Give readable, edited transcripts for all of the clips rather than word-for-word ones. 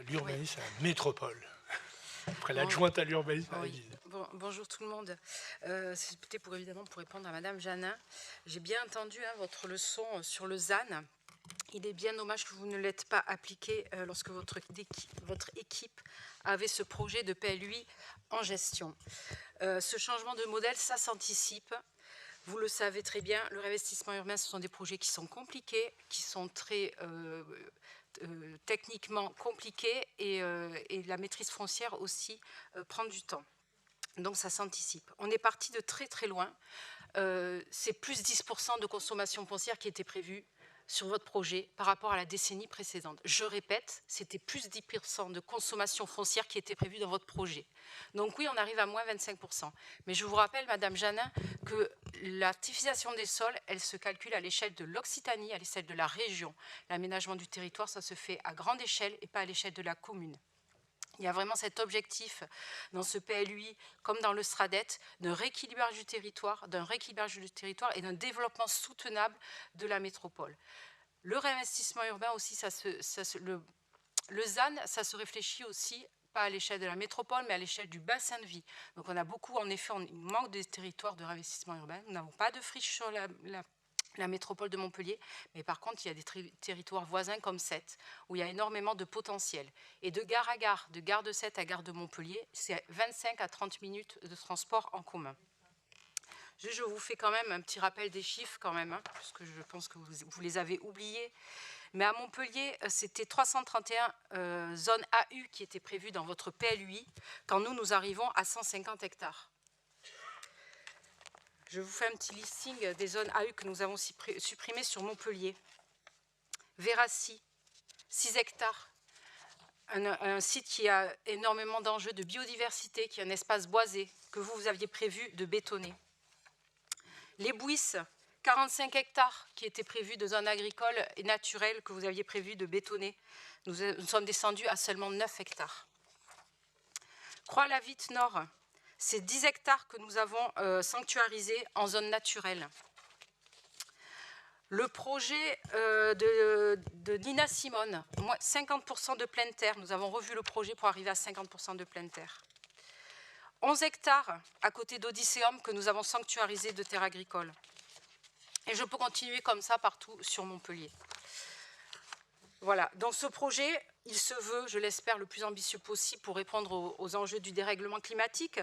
l'urbanisme à la métropole. Après Bon, l'adjointe à l'urbanisme à la oui. ville. Bonjour tout le monde. C'était évidemment pour répondre à Madame Janin. J'ai bien entendu votre leçon sur le ZAN. Il est bien dommage que vous ne l'ayez pas appliqué lorsque votre équipe avait ce projet de PLUI en gestion. Ce changement de modèle, ça s'anticipe. Vous le savez très bien, le réinvestissement urbain, ce sont des projets qui sont compliqués, qui sont très techniquement compliqués et la maîtrise foncière aussi prend du temps. Donc ça s'anticipe. On est parti de très très loin. C'est plus 10% de consommation foncière qui était prévue sur votre projet par rapport à la décennie précédente. Je répète, c'était plus 10% de consommation foncière qui était prévue dans votre projet. Donc oui, on arrive à moins 25%. Mais je vous rappelle, Madame Janin, que l'artificialisation des sols, elle se calcule à l'échelle de l'Occitanie, à l'échelle de la région. L'aménagement du territoire, ça se fait à grande échelle et pas à l'échelle de la commune. Il y a vraiment cet objectif dans ce PLUI, comme dans le SRADET, d'un rééquilibrage du territoire et d'un développement soutenable de la métropole. Le réinvestissement urbain aussi, le ZAN, ça se réfléchit aussi pas à l'échelle de la métropole, mais à l'échelle du bassin de vie. Donc on a beaucoup, en effet, il manque de territoires de réinvestissement urbain. Nous n'avons pas de friche sur la métropole de Montpellier, mais par contre, il y a des territoires voisins comme Sète, où il y a énormément de potentiel. Et de gare à gare, de gare de Sète à gare de Montpellier, c'est 25 à 30 minutes de transport en commun. Je vous fais quand même un petit rappel des chiffres quand même, puisque je pense que vous les avez oubliés. Mais à Montpellier, c'était 331 zones AU qui étaient prévues dans votre PLUI, quand nous arrivons à 150 hectares. Je vous fais un petit listing des zones AU que nous avons supprimées sur Montpellier. Véracy, 6 hectares. Un site qui a énormément d'enjeux de biodiversité, qui est un espace boisé que vous aviez prévu de bétonner. Les Bouisses, 45 hectares qui étaient prévus de zones agricoles et naturelles que vous aviez prévu de bétonner. Nous sommes descendus à seulement 9 hectares. Croix-la-Vitte Nord, c'est 10 hectares que nous avons sanctuarisés en zone naturelle. Le projet de Nina Simone, 50% de pleine terre. Nous avons revu le projet pour arriver à 50% de pleine terre. 11 hectares à côté d'Odysseum que nous avons sanctuarisé de terres agricoles. Et je peux continuer comme ça partout sur Montpellier. Voilà, donc ce projet, il se veut, je l'espère, le plus ambitieux possible pour répondre aux enjeux du dérèglement climatique,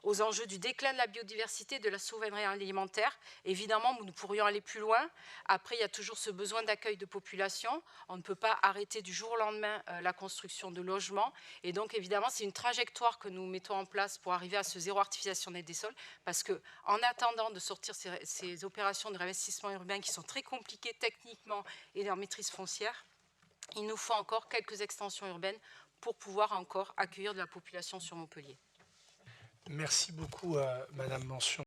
aux enjeux du déclin de la biodiversité, de la souveraineté alimentaire. Évidemment, nous pourrions aller plus loin. Après, il y a toujours ce besoin d'accueil de population. On ne peut pas arrêter du jour au lendemain la construction de logements. Et donc, évidemment, c'est une trajectoire que nous mettons en place pour arriver à ce zéro artificialisation nette des sols. Parce qu'en attendant de sortir ces opérations de réinvestissement urbain qui sont très compliquées techniquement et en maîtrise foncière, il nous faut encore quelques extensions urbaines pour pouvoir encore accueillir de la population sur Montpellier. Merci beaucoup à Madame Mention.